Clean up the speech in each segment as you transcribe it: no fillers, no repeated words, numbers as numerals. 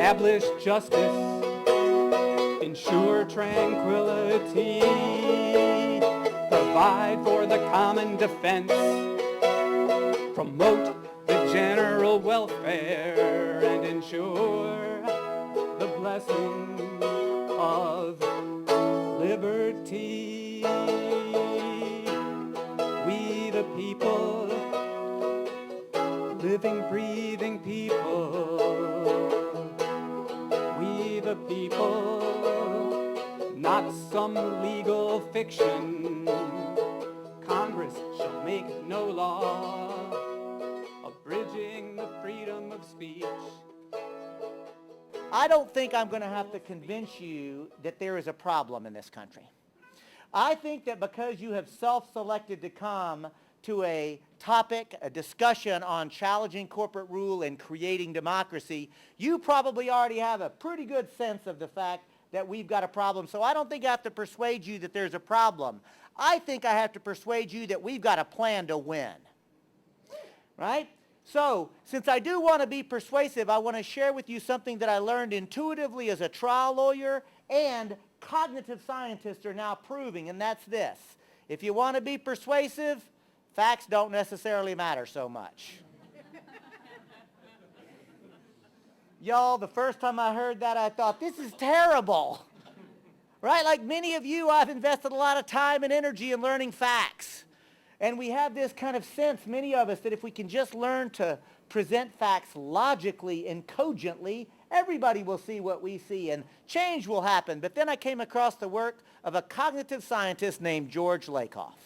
establish justice, ensure tranquility, provide for the common defense, promote the general welfare, and ensure the blessing of liberty. We the people, living, breathing people, we the people, not some legal fiction. Congress shall make no law abridging the freedom of speech. I don't think I'm going to have to convince you that there is a problem in this country. I think that because you have self-selected to come to a topic, a discussion on challenging corporate rule and creating democracy, you probably already have a pretty good sense of the fact that we've got a problem. So I don't think I have to persuade you that there's a problem. I think I have to persuade you that we've got a plan to win. Right? So, since I do want to be persuasive, I want to share with you something that I learned intuitively as a trial lawyer and cognitive scientists are now proving, and that's this. If you want to be persuasive, facts don't necessarily matter so much. Y'all, the first time I heard that, I thought, this is terrible. Right? Like many of you, I've invested a lot of time and energy in learning facts. And we have this kind of sense, many of us, that if we can just learn to present facts logically and cogently, everybody will see what we see and change will happen. But then I came across the work of a cognitive scientist named George Lakoff.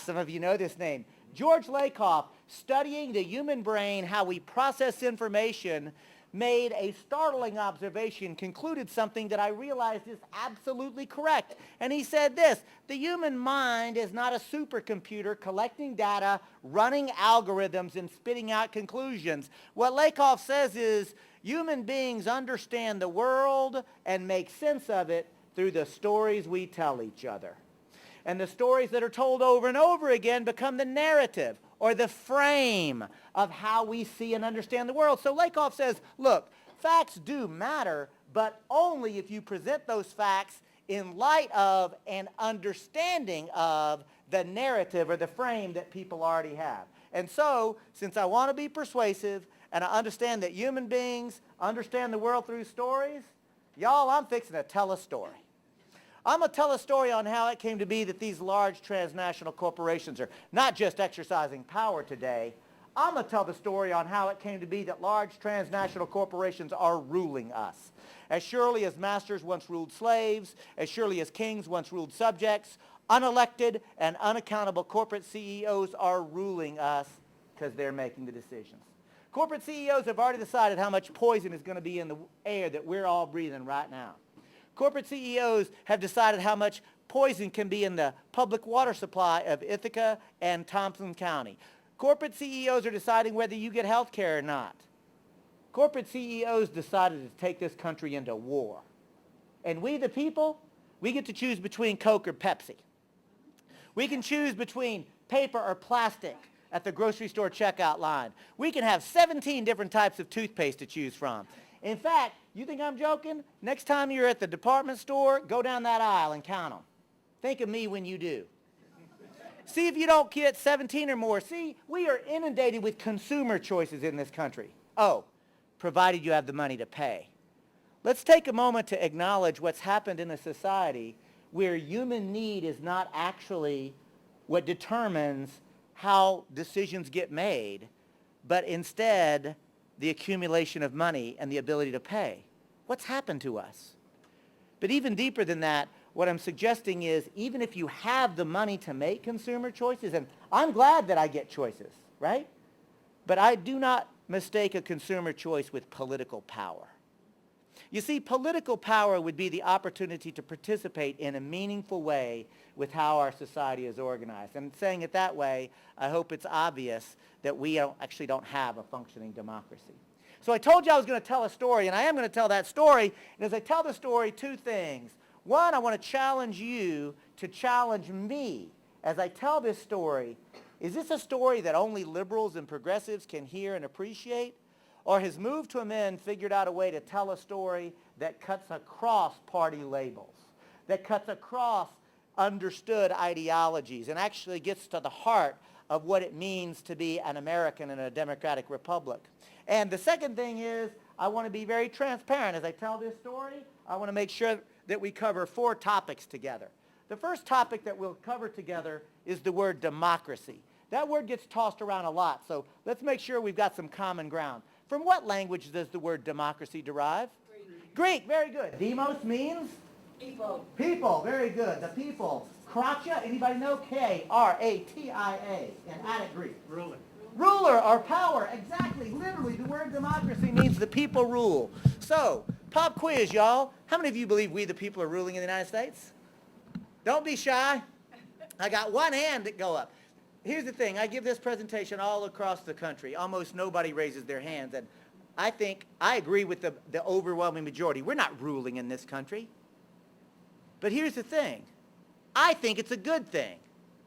Some of you know this name. George Lakoff, studying the human brain, how we process information, made a startling observation, concluded something that I realized is absolutely correct. And he said this: the human mind is not a supercomputer collecting data, running algorithms, and spitting out conclusions. What Lakoff says is human beings understand the world and make sense of it through the stories we tell each other. And the stories that are told over and over again become the narrative or the frame of how we see and understand the world. So Lakoff says, look, facts do matter, but only if you present those facts in light of and understanding of the narrative or the frame that people already have. And so, since I want to be persuasive and I understand that human beings understand the world through stories, y'all, I'm fixing to tell a story. I'm going to tell a story on how it came to be that these large transnational corporations are not just exercising power today. I'm going to tell the story on how it came to be that large transnational corporations are ruling us. As surely as masters once ruled slaves, as surely as kings once ruled subjects, unelected and unaccountable corporate CEOs are ruling us because they're making the decisions. Corporate CEOs have already decided how much poison is going to be in the air that we're all breathing right now. Corporate CEOs have decided how much poison can be in the public water supply of Ithaca and Thompson County. Corporate CEOs are deciding whether you get health care or not. Corporate CEOs decided to take this country into war. And we, the people, we get to choose between Coke or Pepsi. We can choose between paper or plastic at the grocery store checkout line. We can have 17 different types of toothpaste to choose from. In fact, you think I'm joking? Next time you're at the department store, go down that aisle and count them. Think of me when you do. See if you don't get 17 or more. See, we are inundated with consumer choices in this country. Oh, provided you have the money to pay. Let's take a moment to acknowledge what's happened in a society where human need is not actually what determines how decisions get made, but instead the accumulation of money and the ability to pay. What's happened to us? But even deeper than that, what I'm suggesting is even if you have the money to make consumer choices, and I'm glad that I get choices, right? But I do not mistake a consumer choice with political power. You see, political power would be the opportunity to participate in a meaningful way with how our society is organized. And saying it that way, I hope it's obvious that we actually don't have a functioning democracy. So I told you I was going to tell a story, and I am going to tell that story. And as I tell the story, two things. One, I want to challenge you to challenge me as I tell this story. Is this a story that only liberals and progressives can hear and appreciate? or his move to amend figured out a way to tell a story that cuts across party labels, that cuts across understood ideologies, and actually gets to the heart of what it means to be an American in a democratic republic. And the second thing is, I want to be very transparent. As I tell this story, I want to make sure that we cover 4 topics together. The first topic that we'll cover together is the word democracy. That word gets tossed around a lot, so let's make sure we've got some common ground. From what language does the word democracy derive? Greek, very good. Demos means? People. People, very good. The people. Kratia, anybody know? K-R-A-T-I-A in Attic Greek. Ruler. Ruler or power, exactly. Literally, the word democracy means the people rule. So, pop quiz, y'all. How many of you believe we the people are ruling in the United States? Don't be shy. I got one hand that go up. Here's the thing. I give this presentation all across the country. Almost nobody raises their hands. And I think I agree with the overwhelming majority. We're not ruling in this country. But here's the thing. I think it's a good thing.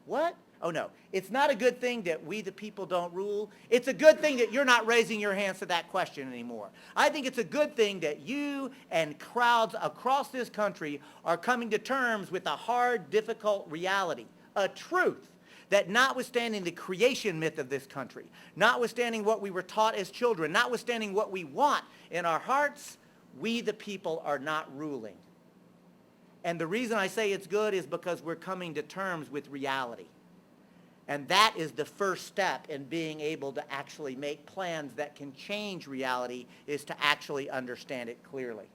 What? Oh, no. It's not a good thing that we the people don't rule. It's a good thing that you're not raising your hands to that question anymore. I think it's a good thing that you and crowds across this country are coming to terms with a hard, difficult reality, a truth that notwithstanding the creation myth of this country, notwithstanding what we were taught as children, notwithstanding what we want in our hearts, we the people are not ruling. And the reason I say it's good is because we're coming to terms with reality. And that is the first step in being able to actually make plans that can change reality, is to actually understand it clearly.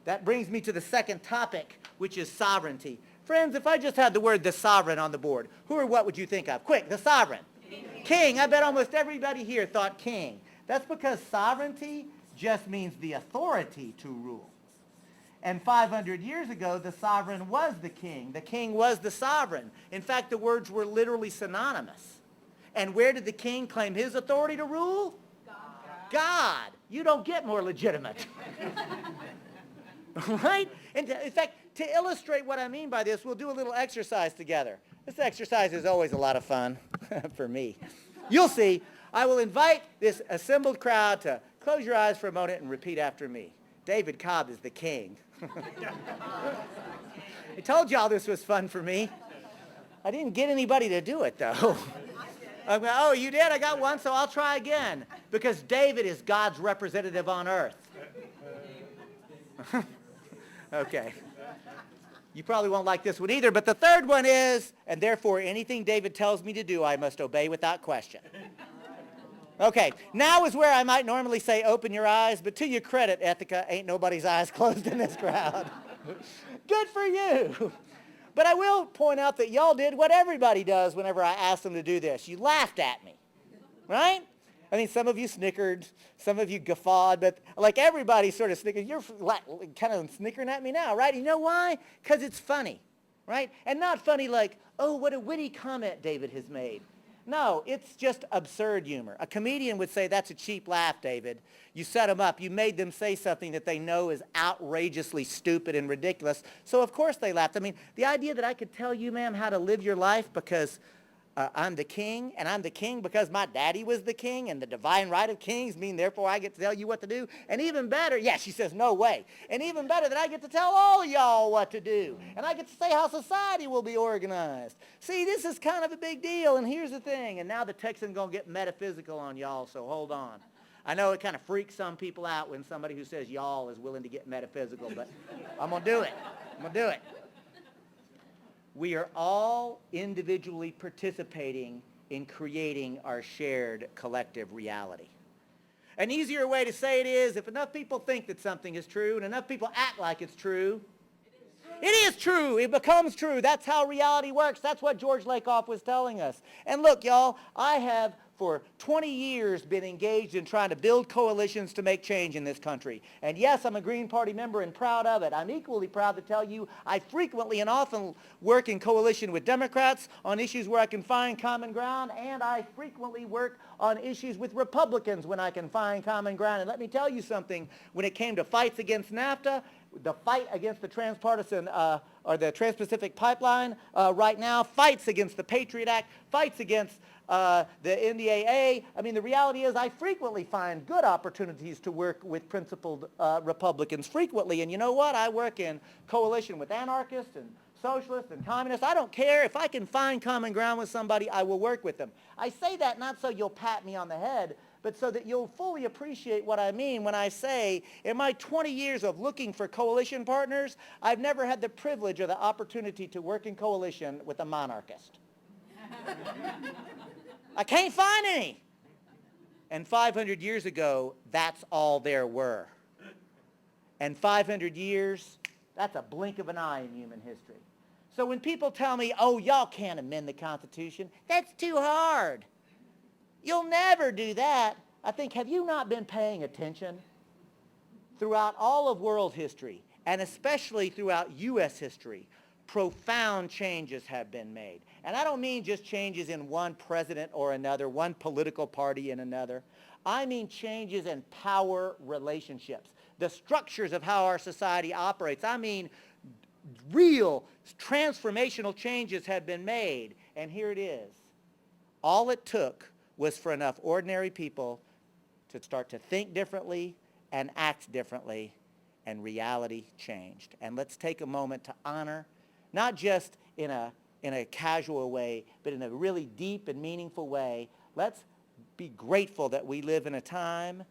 That brings me to the second topic, which is sovereignty. Friends, if I just had the word the sovereign on the board, who or what would you think of? Quick, the sovereign. King. I bet almost everybody here thought king. That's because sovereignty just means the authority to rule. And 500 years ago, the sovereign was the king. The king was the sovereign. In fact, the words were literally synonymous. And where did the king claim his authority to rule? God. You don't get more legitimate. Right? And in fact, to illustrate what I mean by this, we'll do a little exercise together. This exercise is always a lot of fun for me. You'll see. I will invite this assembled crowd to close your eyes for a moment and repeat after me. David Cobb is the king. I told y'all this was fun for me. I didn't get anybody to do it, though. Oh, you did? I got one, so I'll try again. Because David is God's representative on earth. Okay. You probably won't like this one either, but the third one is, and therefore anything David tells me to do, I must obey without question. Okay, now is where I might normally say open your eyes, but to your credit, Ithaca, ain't nobody's eyes closed in this crowd. Good for you. But I will point out that y'all did what everybody does whenever I asked them to do this. You laughed at me, right? I mean, some of you snickered, some of you guffawed, but like everybody sort of snickered. You're kind of snickering at me now, right? You know why? Because it's funny, right? And not funny like, oh, what a witty comment David has made. No, it's just absurd humor. A comedian would say, that's a cheap laugh, David. You set them up. You made them say something that they know is outrageously stupid and ridiculous. So, of course, they laughed. I mean, the idea that I could tell you, ma'am, how to live your life because I'm the king, and I'm the king because my daddy was the king, and the divine right of kings mean therefore I get to tell you what to do. And even better, yeah, she says, no way. And even better that I get to tell all of y'all what to do. And I get to say how society will be organized. See, this is kind of a big deal, and here's the thing. And now the Texan's going to get metaphysical on y'all, so hold on. I know it kind of freaks some people out when somebody who says y'all is willing to get metaphysical, but I'm going to do it. I'm going to do it. We are all individually participating in creating our shared collective reality. An easier way to say it is, if enough people think that something is true and enough people act like it's true, it is true. It becomes true. That's how reality works. That's what George Lakoff was telling us. And look, y'all, I have for 20 years been engaged in trying to build coalitions to make change in this country. And yes, I'm a Green Party member and proud of it. I'm equally proud to tell you I frequently and often work in coalition with Democrats on issues where I can find common ground, and I frequently work on issues with Republicans when I can find common ground. And let me tell you something, when it came to fights against NAFTA, the fight against the transpartisan or the Trans-Pacific Pipeline right now, fights against the Patriot Act, fights against the NDAA. I mean, the reality is I frequently find good opportunities to work with principled Republicans frequently. And you know what? I work in coalition with anarchists and socialists and communists. I don't care. If I can find common ground with somebody, I will work with them. I say that not so you'll pat me on the head, but so that you'll fully appreciate what I mean when I say in my 20 years of looking for coalition partners, I've never had the privilege or the opportunity to work in coalition with a monarchist. I can't find any. And 500 years ago, that's all there were. And 500 years, that's a blink of an eye in human history. So when people tell me, oh, y'all can't amend the Constitution, that's too hard. You'll never do that. I think, have you not been paying attention? Throughout all of world history, and especially throughout U.S. history, profound changes have been made. And I don't mean just changes in one president or another, one political party in another. I mean changes in power relationships, the structures of how our society operates. I mean real transformational changes have been made. And here it is. All it took was for enough ordinary people to start to think differently and act differently, and reality changed. And let's take a moment to honor, not just in a casual way, but in a really deep and meaningful way. Let's be grateful that we live in a time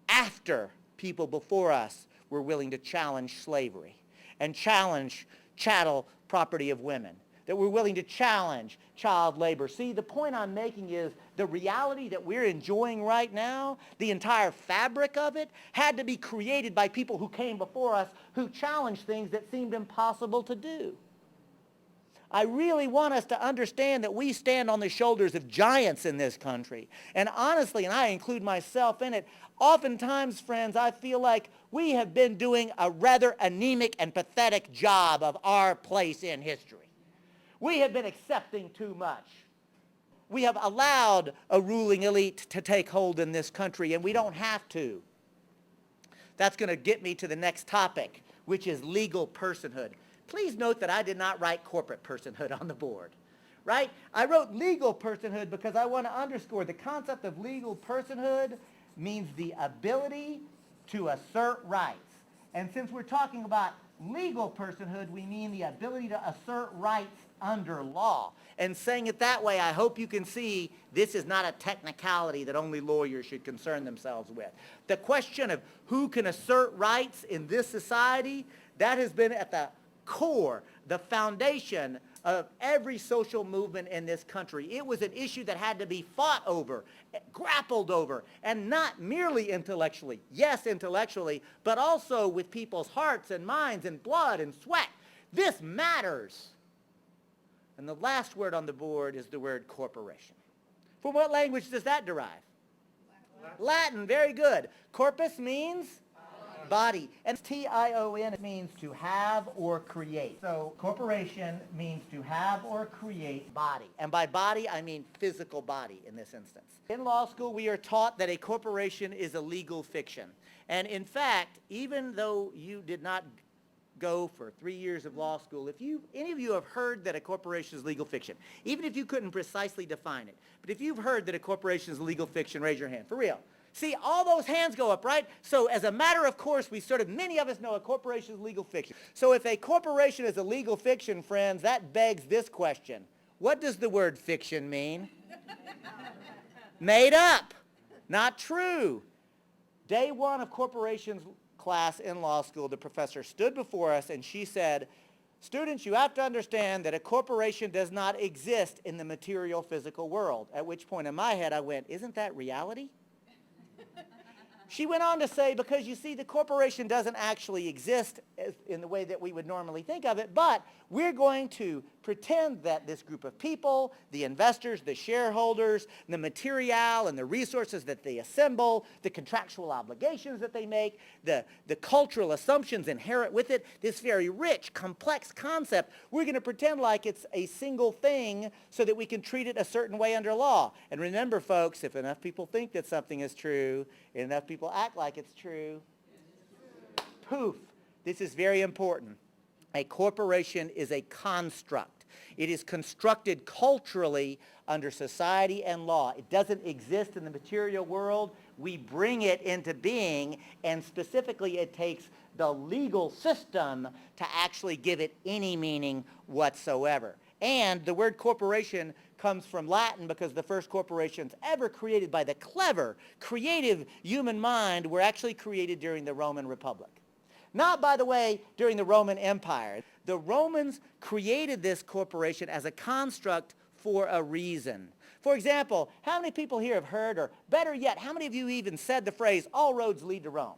after people before us were willing to challenge slavery and challenge chattel property of women, that we're willing to challenge child labor. See, the point I'm making is the reality that we're enjoying right now, the entire fabric of it, had to be created by people who came before us who challenged things that seemed impossible to do. I really want us to understand that we stand on the shoulders of giants in this country. And honestly, and I include myself in it, oftentimes, friends, I feel like we have been doing a rather anemic and pathetic job of our place in history. We have been accepting too much. We have allowed a ruling elite to take hold in this country, and we don't have to. That's going to get me to the next topic, which is legal personhood. Please note that I did not write corporate personhood on the board, right? I wrote legal personhood because I want to underscore the concept of legal personhood means the ability to assert rights. And since we're talking about legal personhood, we mean the ability to assert rights under law. And saying it that way, I hope you can see this is not a technicality that only lawyers should concern themselves with. The question of who can assert rights in this society, that has been at the core, the foundation of every social movement in this country. It was an issue that had to be fought over, grappled over, and not merely intellectually. Yes, intellectually, but also with people's hearts and minds and blood and sweat. This matters. And the last word on the board is the word corporation. From what language does that derive? Latin, very good. Corpus means body. And T-I-O-N means to have or create. So corporation means to have or create body. And by body, I mean physical body in this instance. In law school, we are taught that a corporation is a legal fiction. And in fact, even though you did not go for 3 years of law school, if any of you have heard that a corporation is legal fiction, even if you couldn't precisely define it, but if you've heard that a corporation is legal fiction, raise your hand, for real. See, all those hands go up, right? So as a matter of course, many of us know a corporation is legal fiction. So if a corporation is a legal fiction, friends, that begs this question. What does the word fiction mean? Made up. Not true. Day one of corporations class in law school, the professor stood before us and she said, students, you have to understand that a corporation does not exist in the material physical world. At which point in my head I went, isn't that reality? She went on to say, because you see, the corporation doesn't actually exist in the way that we would normally think of it, but we're going to pretend that this group of people, the investors, the shareholders, the material and the resources that they assemble, the contractual obligations that they make, the cultural assumptions inherent with it, this very rich, complex concept, we're going to pretend like it's a single thing so that we can treat it a certain way under law. And remember, folks, if enough people think that something is true, enough people act like it's true, poof, this is very important. A corporation is a construct. It is constructed culturally under society and law. It doesn't exist in the material world. We bring it into being, and specifically it takes the legal system to actually give it any meaning whatsoever. And the word corporation comes from Latin because the first corporations ever created by the clever, creative human mind were actually created during the Roman Republic. Not, by the way, during the Roman Empire. The Romans created this corporation as a construct for a reason. For example, how many people here have heard, or better yet, how many of you even said the phrase, all roads lead to Rome?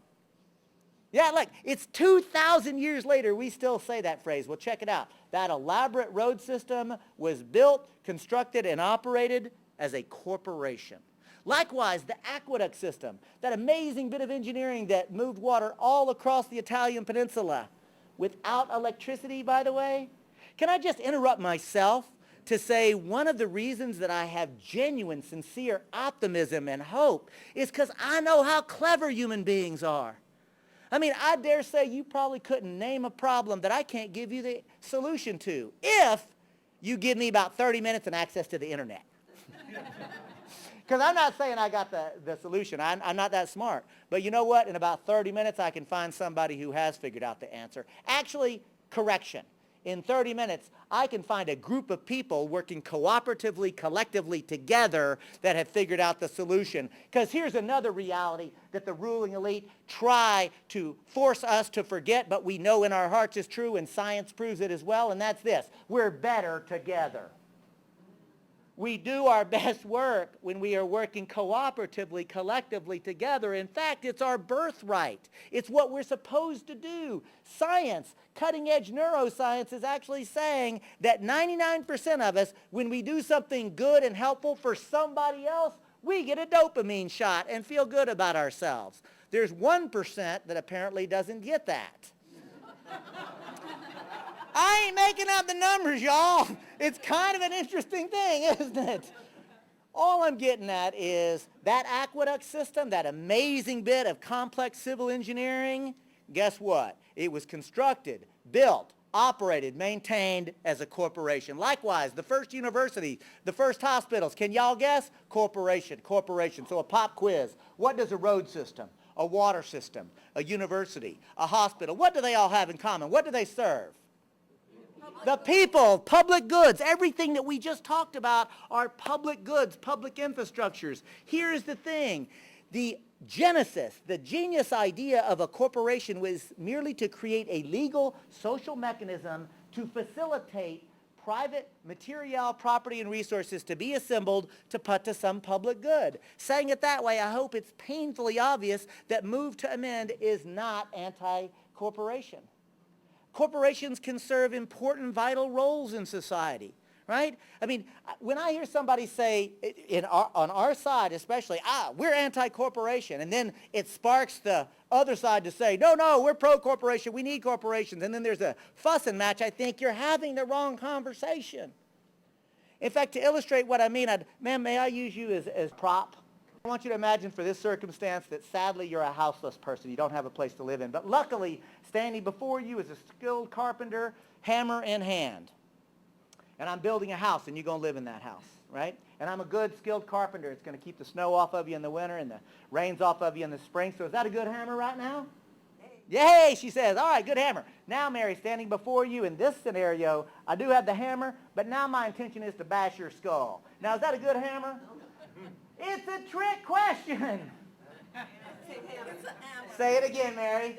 Yeah, look, it's 2,000 years later, we still say that phrase. Well, check it out. That elaborate road system was built, constructed, and operated as a corporation. Likewise, the aqueduct system, that amazing bit of engineering that moved water all across the Italian peninsula without electricity, by the way. Can I just interrupt myself to say one of the reasons that I have genuine, sincere optimism and hope is because I know how clever human beings are. I mean, I dare say you probably couldn't name a problem that I can't give you the solution to if you give me about 30 minutes and access to the internet. Because I'm not saying I got the solution. I'm not that smart. But you know what? In about 30 minutes, I can find somebody who has figured out the answer. Actually, correction. In 30 minutes, I can find a group of people working cooperatively, collectively together that have figured out the solution. Because here's another reality that the ruling elite try to force us to forget, but we know in our hearts is true, and science proves it as well, and that's this. We're better together. We do our best work when we are working cooperatively, collectively together. In fact, it's our birthright. It's what we're supposed to do. Science, cutting-edge neuroscience is actually saying that 99% of us, when we do something good and helpful for somebody else, we get a dopamine shot and feel good about ourselves. There's 1% that apparently doesn't get that. I ain't making up the numbers, y'all. It's kind of an interesting thing, isn't it? All I'm getting at is that aqueduct system, that amazing bit of complex civil engineering, guess what? It was constructed, built, operated, maintained as a corporation. Likewise, the first university, the first hospitals, can y'all guess? Corporation. So a pop quiz. What does a road system, a water system, a university, a hospital, what do they all have in common? What do they serve? The people, public goods, everything that we just talked about are public goods, public infrastructures. Here's the thing. The genesis, the genius idea of a corporation was merely to create a legal social mechanism to facilitate private material, property, and resources to be assembled to put to some public good. Saying it that way, I hope it's painfully obvious that move to amend is not anti-corporation. Corporations can serve important, vital roles in society, right? I mean, when I hear somebody say, on our side especially, we're anti-corporation, and then it sparks the other side to say, no, we're pro-corporation, we need corporations, and then there's a fuss and match, I think you're having the wrong conversation. In fact, to illustrate what I mean, ma'am, may I use you as prop? I want you to imagine for this circumstance that sadly you're a houseless person. You don't have a place to live in. But luckily, standing before you is a skilled carpenter, hammer in hand. And I'm building a house, and you're going to live in that house, right? And I'm a good, skilled carpenter. It's going to keep the snow off of you in the winter and the rains off of you in the spring. So is that a good hammer right now? Yay, she says. All right, good hammer. Now, Mary, standing before you in this scenario, I do have the hammer, but now my intention is to bash your skull. Now, is that a good hammer? It's a trick question. Say it again, Mary.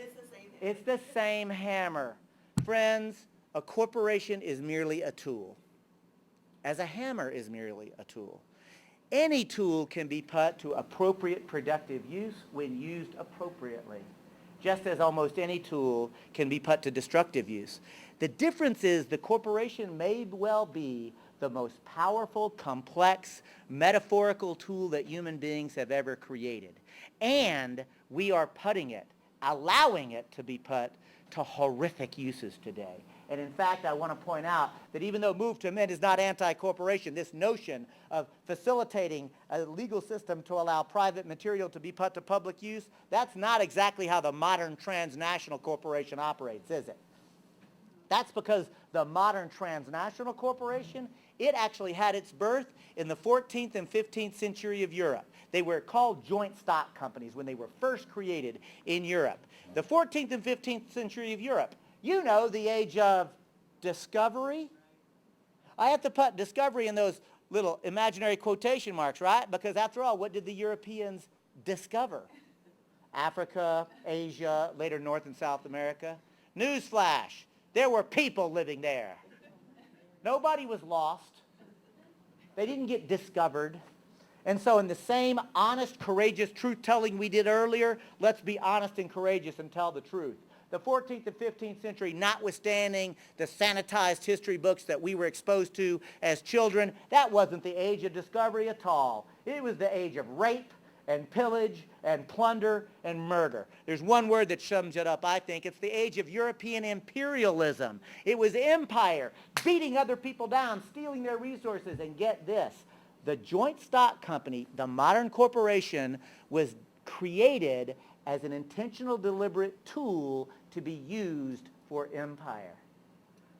It's the same hammer. Friends, a corporation is merely a tool, as a hammer is merely a tool. Any tool can be put to appropriate productive use when used appropriately, just as almost any tool can be put to destructive use. The difference is the corporation may well be the most powerful, complex, metaphorical tool that human beings have ever created. And we are putting it, allowing it to be put to horrific uses today. And in fact, I want to point out that even though Move to Amend is not anti-corporation, this notion of facilitating a legal system to allow private material to be put to public use, that's not exactly how the modern transnational corporation operates, is it? That's because the modern transnational corporation, it actually had its birth in the 14th and 15th century of Europe. They were called joint stock companies when they were first created in Europe. The 14th and 15th century of Europe, you know, the age of discovery. I have to put discovery in those little imaginary quotation marks, right? Because after all, what did the Europeans discover? Africa, Asia, later North and South America. Newsflash, there were people living there. Nobody was lost. They didn't get discovered. And so in the same honest, courageous truth-telling we did earlier, let's be honest and courageous and tell the truth. The 14th and 15th century, notwithstanding the sanitized history books that we were exposed to as children, that wasn't the age of discovery at all. It was the age of rape and pillage and plunder and murder. There's one word that sums it up, I think. It's the age of European imperialism. It was empire, beating other people down, stealing their resources. And get this, the joint stock company, the modern corporation, was created as an intentional, deliberate tool to be used for empire.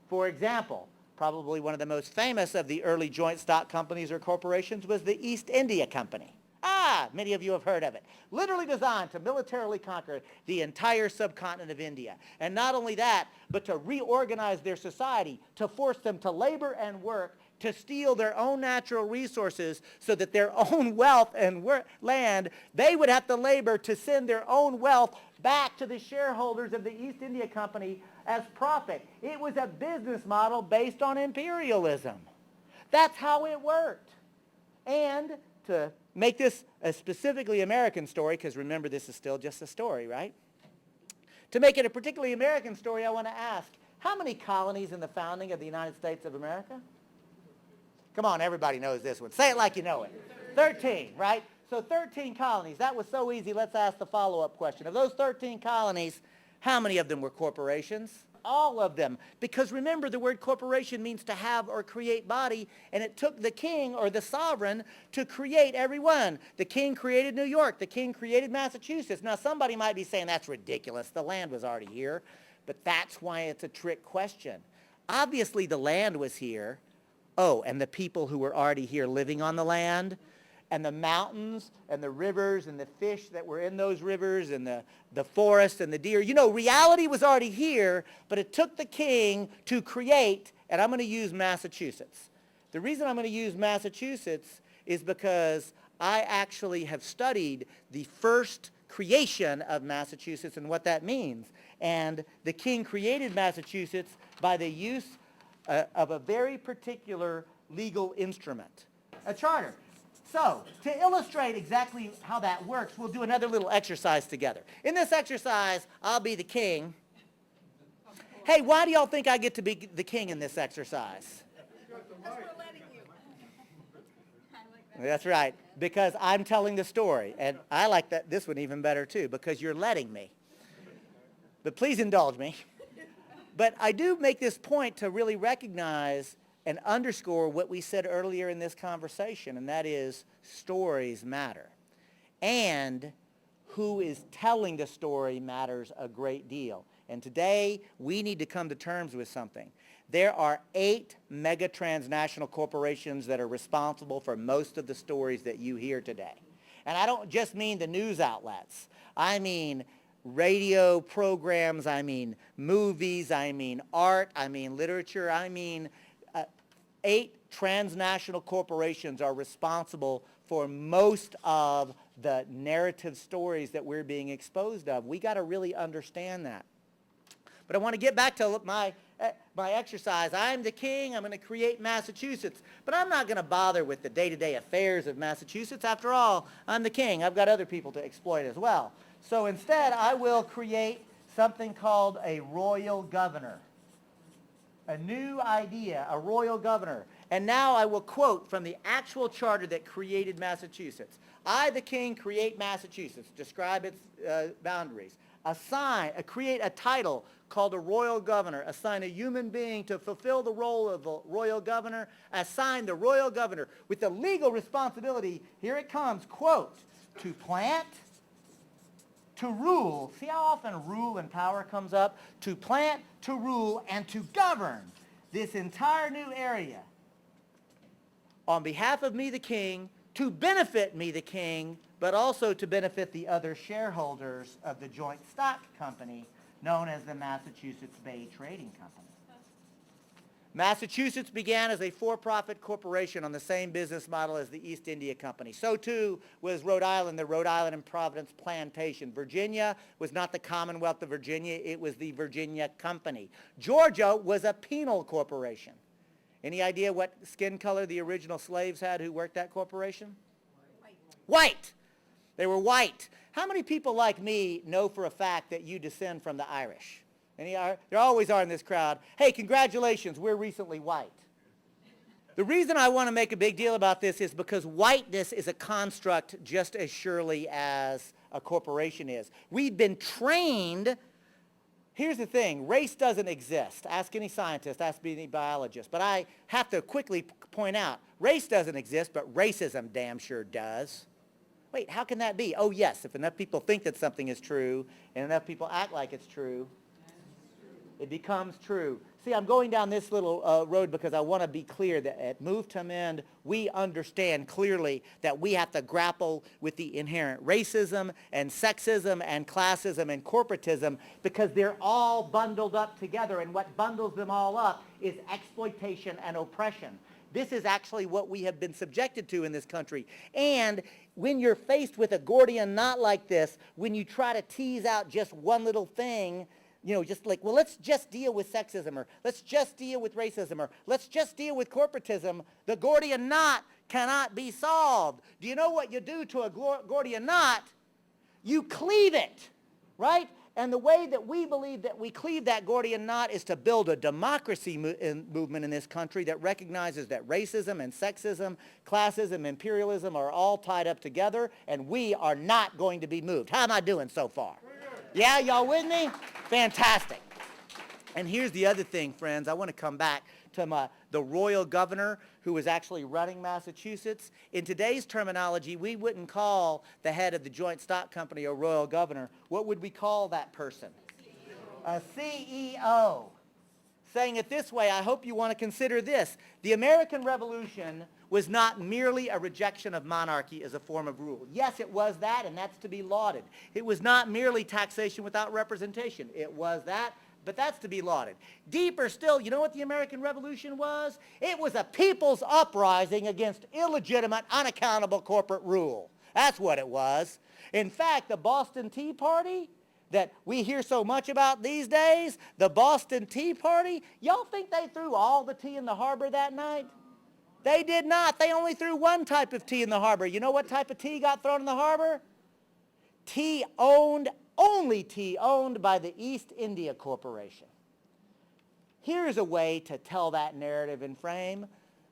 For example, probably one of the most famous of the early joint stock companies or corporations was the East India Company. Many of you have heard of it. Literally designed to militarily conquer the entire subcontinent of India. And not only that, but to reorganize their society, to force them to labor and work, to steal their own natural resources so that their own wealth and land, they would have to labor to send their own wealth back to the shareholders of the East India Company as profit. It was a business model based on imperialism. That's how it worked. And to make this a specifically American story, because remember, this is still just a story, right? To make it a particularly American story, I want to ask, how many colonies in the founding of the United States of America? Come on, everybody knows this one. Say it like you know it. 13, right? So 13 colonies. That was so easy. Let's ask the follow-up question. Of those 13 colonies, how many of them were corporations? All of them. Because remember, the word corporation means to have or create body, and it took the king or the sovereign to create every one. The king created New York. The king created Massachusetts. Now, somebody might be saying, that's ridiculous. The land was already here. But that's why it's a trick question. Obviously, the land was here. Oh, and the people who were already here living on the land, and the mountains and the rivers and the fish that were in those rivers and the forest and the deer. You know, reality was already here, but it took the king to create, and I'm going to use Massachusetts. The reason I'm going to use Massachusetts is because I actually have studied the first creation of Massachusetts and what that means. And the king created Massachusetts by the use of a very particular legal instrument, a charter. So, to illustrate exactly how that works, we'll do another little exercise together. In this exercise, I'll be the king. Hey, why do y'all think I get to be the king in this exercise? Because we're letting you. I like that. That's right, because I'm telling the story. And I like this one even better too, because you're letting me. But please indulge me. But I do make this point to really recognize and underscore what we said earlier in this conversation, and that is stories matter. And who is telling the story matters a great deal. And today, we need to come to terms with something. There are 8 mega transnational corporations that are responsible for most of the stories that you hear today. And I don't just mean the news outlets. I mean radio programs, I mean movies, I mean art, I mean literature, I mean 8 transnational corporations are responsible for most of the narrative stories that we're being exposed of. We got to really understand that. But I want to get back to my exercise. I'm the king. I'm going to create Massachusetts. But I'm not going to bother with the day-to-day affairs of Massachusetts. After all, I'm the king. I've got other people to exploit as well. So instead, I will create something called a royal governor. A new idea, a royal governor. And now I will quote from the actual charter that created Massachusetts. I, the king, create Massachusetts. Describe its boundaries. Create a title called a royal governor. Assign a human being to fulfill the role of a royal governor. Assign the royal governor with the legal responsibility, here it comes, quote, to plant, to rule. See how often rule and power comes up? To plant, to rule, and to govern this entire new area on behalf of me the king, to benefit me the king, but also to benefit the other shareholders of the joint stock company known as the Massachusetts Bay Trading Company. Massachusetts began as a for-profit corporation on the same business model as the East India Company. So too was Rhode Island, the Rhode Island and Providence Plantation. Virginia was not the Commonwealth of Virginia, it was the Virginia Company. Georgia was a penal corporation. Any idea what skin color the original slaves had who worked that corporation? White. They were white. How many people like me know for a fact that you descend from the Irish? There always are in this crowd. Hey, congratulations, we're recently white. The reason I want to make a big deal about this is because whiteness is a construct just as surely as a corporation is. We've been trained. Here's the thing, race doesn't exist. Ask any scientist, ask any biologist. But I have to quickly point out, race doesn't exist, but racism damn sure does. Wait, how can that be? Oh yes, if enough people think that something is true and enough people act like it's true, it becomes true. See, I'm going down this little road because I want to be clear that at Move to Amend, we understand clearly that we have to grapple with the inherent racism and sexism and classism and corporatism because they're all bundled up together, and what bundles them all up is exploitation and oppression. This is actually what we have been subjected to in this country. And when you're faced with a Gordian knot like this, when you try to tease out just one little thing, you know, just like, well, let's just deal with sexism, or let's just deal with racism, or let's just deal with corporatism, the Gordian knot cannot be solved. Do you know what you do to a Gordian knot? You cleave it, right? And the way that we believe that we cleave that Gordian knot is to build a democracy movement in this country that recognizes that racism and sexism, classism, imperialism are all tied up together, and we are not going to be moved. How am I doing so far? Yeah, y'all with me? Fantastic. And here's the other thing, friends. I want to come back to the royal governor who was actually running Massachusetts. In today's terminology, we wouldn't call the head of the joint stock company a royal governor. What would we call that person? A CEO. Saying it this way, I hope you want to consider this. The American Revolution was not merely a rejection of monarchy as a form of rule. Yes, it was that, and that's to be lauded. It was not merely taxation without representation. It was that, but that's to be lauded. Deeper still, you know what the American Revolution was? It was a people's uprising against illegitimate, unaccountable corporate rule. That's what it was. In fact, the Boston Tea Party that we hear so much about these days, the Boston Tea Party, y'all think they threw all the tea in the harbor that night? They did not. They only threw one type of tea in the harbor. You know what type of tea got thrown in the harbor? Only tea owned by the East India Corporation. Here's a way to tell that narrative in frame.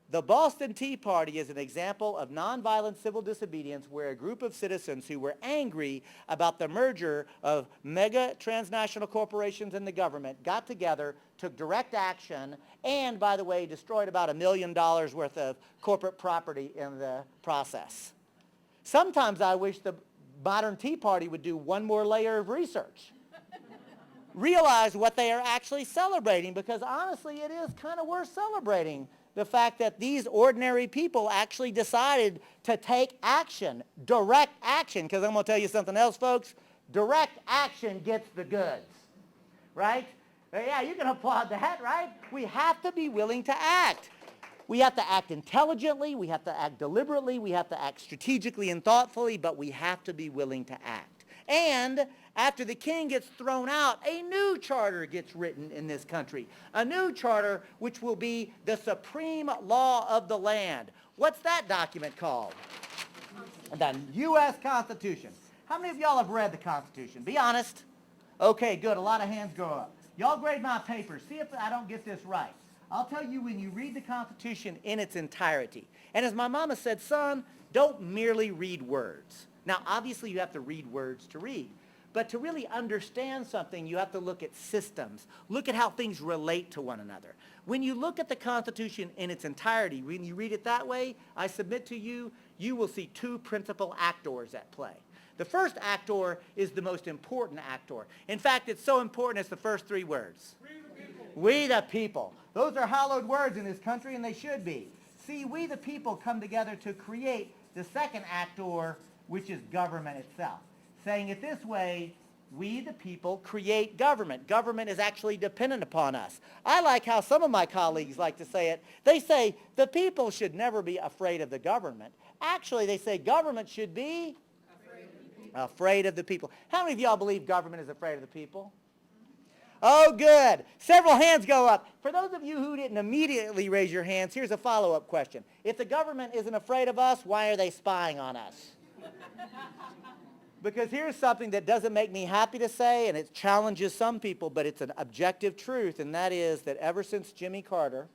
The Boston Tea Party is an example of nonviolent civil disobedience where a group of citizens who were angry about the merger of mega transnational corporations and the government got together, took direct action, and, by the way, destroyed about $1 million worth of corporate property in the process. Sometimes I wish the modern Tea Party would do one more layer of research. Realize what they are actually celebrating, because honestly it is kind of worth celebrating. The fact that these ordinary people actually decided to take action, direct action, because I'm going to tell you something else, folks. Direct action gets the goods, right? Yeah, you can applaud that, right? We have to be willing to act. We have to act intelligently, we have to act deliberately, we have to act strategically and thoughtfully, but we have to be willing to act. And after the king gets thrown out, a new charter gets written in this country. A new charter which will be the supreme law of the land. What's that document called? The U.S. Constitution. How many of y'all have read the Constitution? Be honest. Okay, good. A lot of hands go up. Y'all grade my papers. See if I don't get this right. I'll tell you, when you read the Constitution in its entirety, and as my mama said, son, don't merely read words. Now, obviously, you have to read words to read. But to really understand something, you have to look at systems. Look at how things relate to one another. When you look at the Constitution in its entirety, when you read it that way, I submit to you, you will see two principal actors at play. The first actor is the most important actor. In fact, it's so important it's the first three words. We the people. Those are hallowed words in this country, and they should be. See, we the people come together to create the second actor, which is government itself. Saying it this way, we the people create government. Government is actually dependent upon us. I like how some of my colleagues like to say it. They say the people should never be afraid of the government. Actually, they say government should be afraid of the people. How many of y'all believe government is afraid of the people? Oh, good. Several hands go up. For those of you who didn't immediately raise your hands, here's a follow-up question. If the government isn't afraid of us, why are they spying on us? Because here's something that doesn't make me happy to say, and it challenges some people, but it's an objective truth, and that is that ever since Jimmy Carter,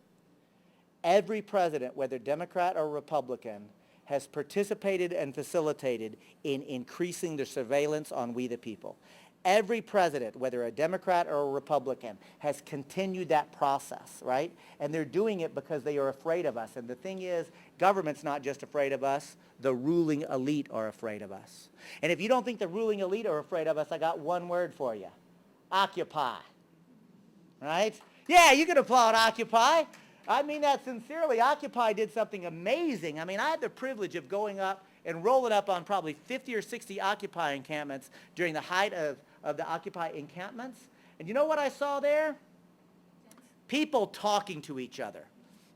every president, whether Democrat or Republican, has participated and facilitated in increasing the surveillance on we the people. Every president, whether a Democrat or a Republican, has continued that process, right? And they're doing it because they are afraid of us. And the thing is, government's not just afraid of us, the ruling elite are afraid of us. And if you don't think the ruling elite are afraid of us, I got one word for you. Occupy. Right? Yeah, you can applaud Occupy. I mean that sincerely. Occupy did something amazing. I mean, I had the privilege of going up and rolling up on probably 50 or 60 Occupy encampments during the height of the Occupy encampments. And you know what I saw there? People talking to each other.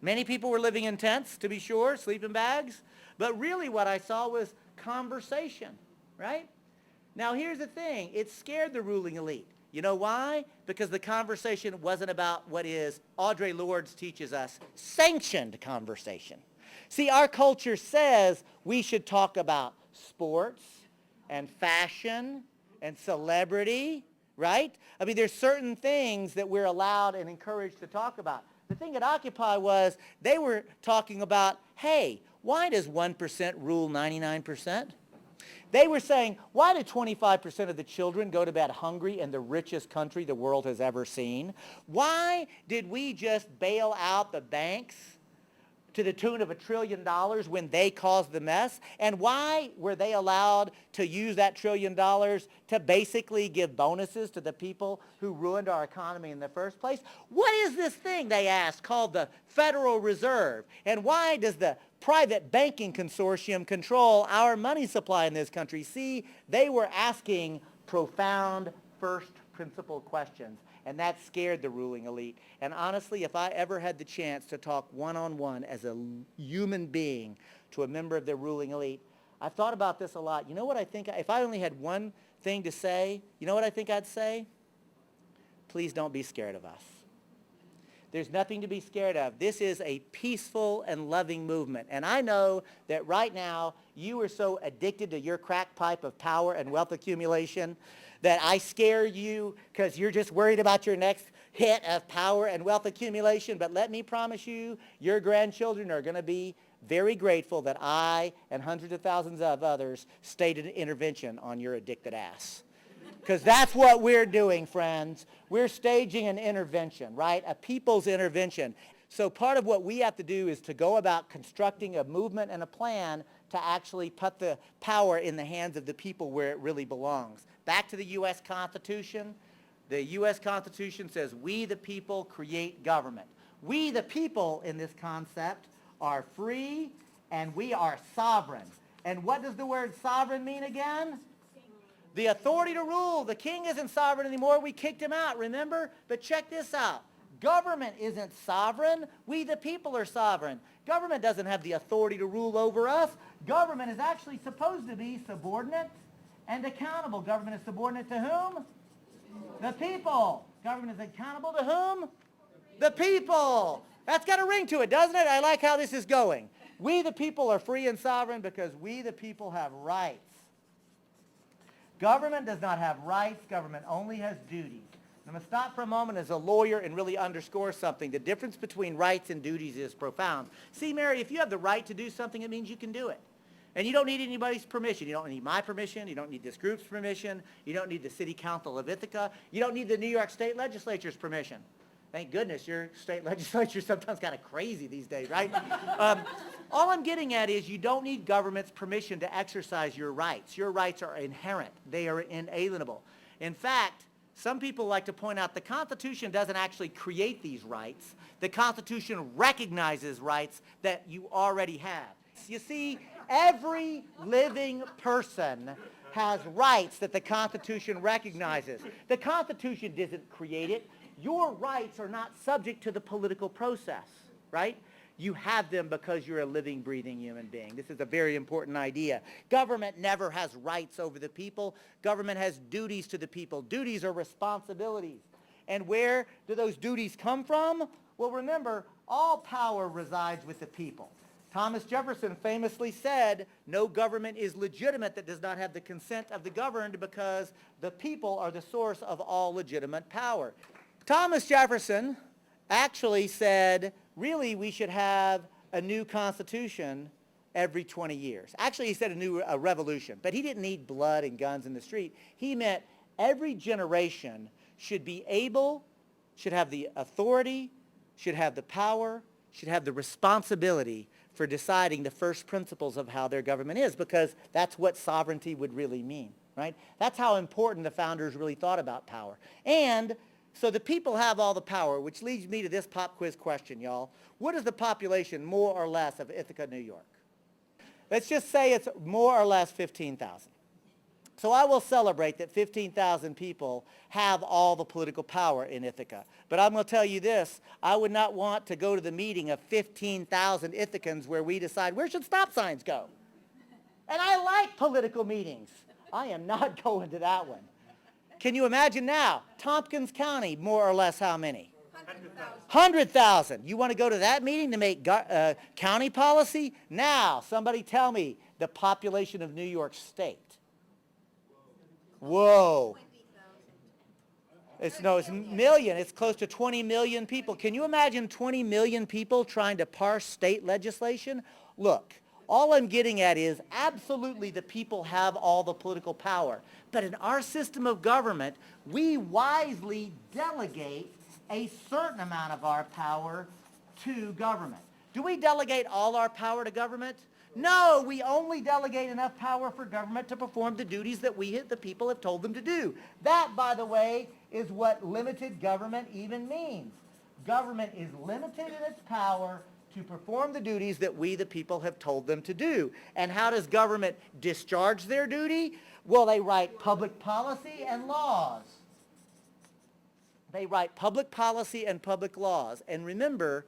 Many people were living in tents, to be sure, sleeping bags. But really what I saw was conversation, right? Now here's the thing. It scared the ruling elite. You know why? Because the conversation wasn't about what is, Audre Lorde teaches us, sanctioned conversation. See, our culture says we should talk about sports and fashion and celebrity, right? I mean, there's certain things that we're allowed and encouraged to talk about. The thing at Occupy was they were talking about, hey, why does 1% rule 99%? They were saying, why do 25% of the children go to bed hungry in the richest country the world has ever seen? Why did we just bail out the banks to the tune of $1 trillion when they caused the mess? And why were they allowed to use that $1 trillion to basically give bonuses to the people who ruined our economy in the first place? What is this thing, they asked, called the Federal Reserve? And why does the private banking consortium control our money supply in this country? See, they were asking profound first principle questions. And that scared the ruling elite. And honestly, if I ever had the chance to talk one-on-one as a human being to a member of the ruling elite, I've thought about this a lot. You know what I think? If I only had one thing to say, you know what I think I'd say? Please don't be scared of us. There's nothing to be scared of. This is a peaceful and loving movement. And I know that right now you are so addicted to your crack pipe of power and wealth accumulation that I scare you because you're just worried about your next hit of power and wealth accumulation. But let me promise you, your grandchildren are going to be very grateful that I and hundreds of thousands of others staged an intervention on your addicted ass. Because that's what we're doing, friends. We're staging an intervention, right? A people's intervention. So part of what we have to do is to go about constructing a movement and a plan to actually put the power in the hands of the people where it really belongs. Back to the U.S. Constitution. The U.S. Constitution says, we the people create government. We the people in this concept are free and we are sovereign. And what does the word sovereign mean again? The authority to rule. The king isn't sovereign anymore. We kicked him out, remember? But check this out. Government isn't sovereign. We the people are sovereign. Government doesn't have the authority to rule over us. Government is actually supposed to be subordinate and accountable. Government is subordinate to whom? The people. Government is accountable to whom? The people. That's got a ring to it, doesn't it? I like how this is going. We the people are free and sovereign because we the people have rights. Government does not have rights. Government only has duties. I'm going to stop for a moment as a lawyer and really underscore something. The difference between rights and duties is profound. See, Mary, if you have the right to do something, it means you can do it. And you don't need anybody's permission. You don't need my permission. You don't need this group's permission. You don't need the city council of Ithaca. You don't need the New York State legislature's permission. Thank goodness your state legislature is sometimes kind of crazy these days, right? All I'm getting at is you don't need government's permission to exercise your rights. Your rights are inherent. They are inalienable. In fact, some people like to point out the Constitution doesn't actually create these rights. The Constitution recognizes rights that you already have. You see, every living person has rights that the Constitution recognizes. The Constitution doesn't create it. Your rights are not subject to the political process, right? You have them because you're a living, breathing human being. This is a very important idea. Government never has rights over the people. Government has duties to the people. Duties are responsibilities. And where do those duties come from? Well, remember, all power resides with the people. Thomas Jefferson famously said, no government is legitimate that does not have the consent of the governed, because the people are the source of all legitimate power. Thomas Jefferson actually said, really, we should have a new constitution every 20 years. Actually, he said a revolution, but he didn't need blood and guns in the street. He meant every generation should be able, should have the authority, should have the power, should have the responsibility for deciding the first principles of how their government is, because that's what sovereignty would really mean, right? That's how important the founders really thought about power. And so the people have all the power, which leads me to this pop quiz question, y'all. What is the population, more or less, of Ithaca, New York? Let's just say it's more or less 15,000. So I will celebrate that 15,000 people have all the political power in Ithaca. But I'm going to tell you this, I would not want to go to the meeting of 15,000 Ithacans where we decide where should stop signs go. And I like political meetings. I am not going to that one. Can you imagine now, Tompkins County, more or less how many? 100,000. You want to go to that meeting to make county policy? Now, somebody tell me the population of New York State. Whoa. It's million. It's close to 20 million people. Can you imagine 20 million people trying to parse state legislation? Look, all I'm getting at is absolutely the people have all the political power. But in our system of government, we wisely delegate a certain amount of our power to government. Do we delegate all our power to government? No, we only delegate enough power for government to perform the duties that we, the people, have told them to do. That, by the way, is what limited government even means. Government is limited in its power to perform the duties that we, the people, have told them to do. And how does government discharge their duty? Well, they write public policy and laws. They write public policy and public laws. And remember,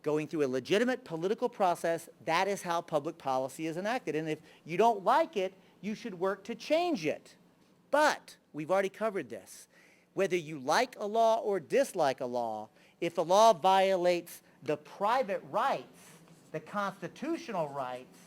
going through a legitimate political process, that is how public policy is enacted. And if you don't like it, you should work to change it. But we've already covered this. Whether you like a law or dislike a law, if a law violates the private rights, the constitutional rights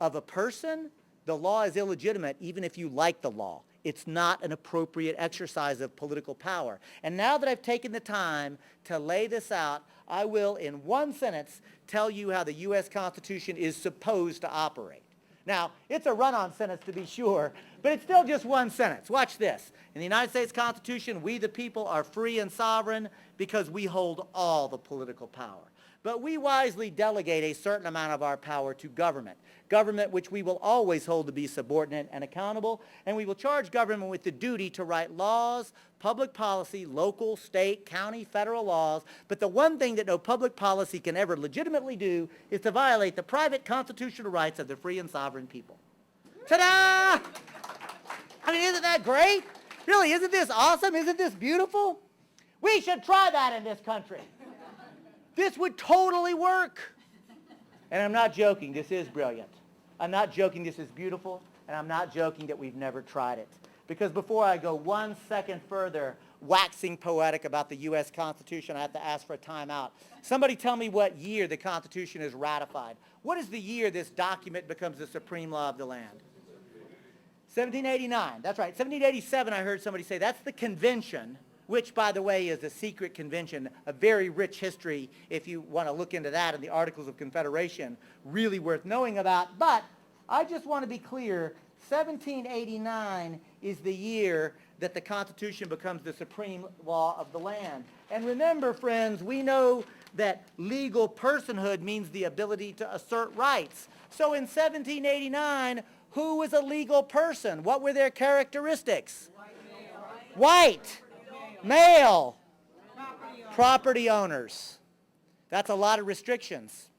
of a person, the law is illegitimate even if you like the law. It's not an appropriate exercise of political power. And now that I've taken the time to lay this out, I will, in one sentence, tell you how the U.S. Constitution is supposed to operate. Now, it's a run-on sentence to be sure, but it's still just one sentence. Watch this. In the United States Constitution, we the people are free and sovereign because we hold all the political power. But we wisely delegate a certain amount of our power to government. Government which we will always hold to be subordinate and accountable, and we will charge government with the duty to write laws, public policy, local, state, county, federal laws. But the one thing that no public policy can ever legitimately do is to violate the private constitutional rights of the free and sovereign people. Ta-da! I mean, isn't that great? Really, isn't this awesome? Isn't this beautiful? We should try that in this country. This would totally work. And I'm not joking, this is brilliant. I'm not joking, this is beautiful, and I'm not joking that we've never tried it. Because before I go 1 second further waxing poetic about the U.S. Constitution, I have to ask for a timeout. Somebody tell me what year the Constitution is ratified. What is the year this document becomes the supreme law of the land? 1789, that's right. 1787, I heard somebody say, that's the convention, which, by the way, is a secret convention, a very rich history if you want to look into that in the Articles of Confederation, really worth knowing about. But I just want to be clear, 1789 is the year that the Constitution becomes the supreme law of the land. And remember, friends, we know that legal personhood means the ability to assert rights. So in 1789, who was a legal person? What were their characteristics? White, male, property owners. That's a lot of restrictions.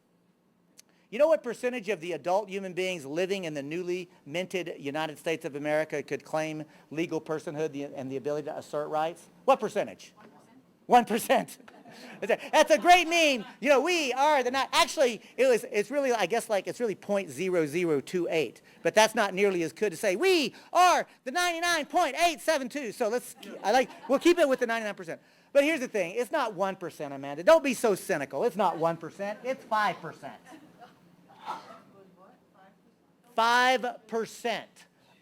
You know what percentage of the adult human beings living in the newly minted United States of America could claim legal personhood and the ability to assert rights? What percentage? 1%. That's a great meme. You know, we are the not. Actually, it's really, I guess, like it's really 0.0028. But that's not nearly as good to say we are the 99.872. So we'll keep it with the 99%. But here's the thing: it's not 1%, Amanda. Don't be so cynical. It's not 1%. It's 5%. 5%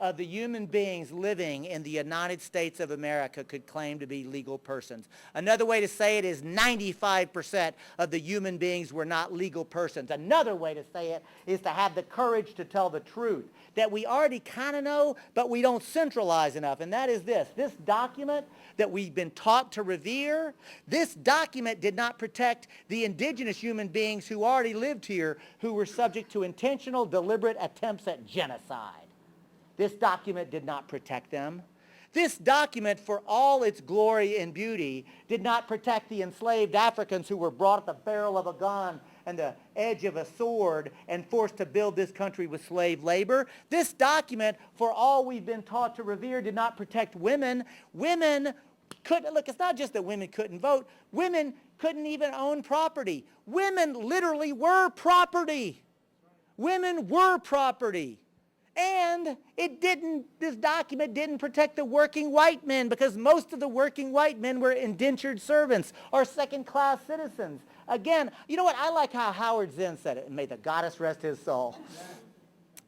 of the human beings living in the United States of America could claim to be legal persons. Another way to say it is 95% of the human beings were not legal persons. Another way to say it is to have the courage to tell the truth that we already kind of know, but we don't centralize enough. And that is this document that we've been taught to revere, this document did not protect the indigenous human beings who already lived here, who were subject to intentional, deliberate attempts at genocide. This document did not protect them. This document, for all its glory and beauty, did not protect the enslaved Africans who were brought at the barrel of a gun and the edge of a sword and forced to build this country with slave labor. This document, for all we've been taught to revere, did not protect women. Women couldn't, look, it's not just that women couldn't vote. Women couldn't even own property. Women literally were property. Women were property. And this document didn't protect the working white men, because most of the working white men were indentured servants or second-class citizens. Again, you know what? I like how Howard Zinn said it, and may the goddess rest his soul.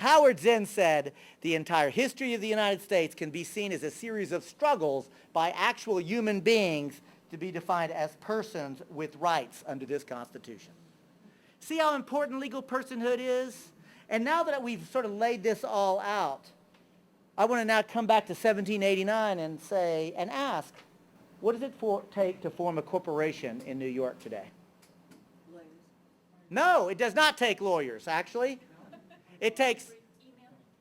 Howard Zinn said, the entire history of the United States can be seen as a series of struggles by actual human beings to be defined as persons with rights under this Constitution. See how important legal personhood is? And now that we've sort of laid this all out, I want to now come back to 1789 and ask, what does it take to form a corporation in New York today? Lawyers. No, it does not take lawyers, actually. It takes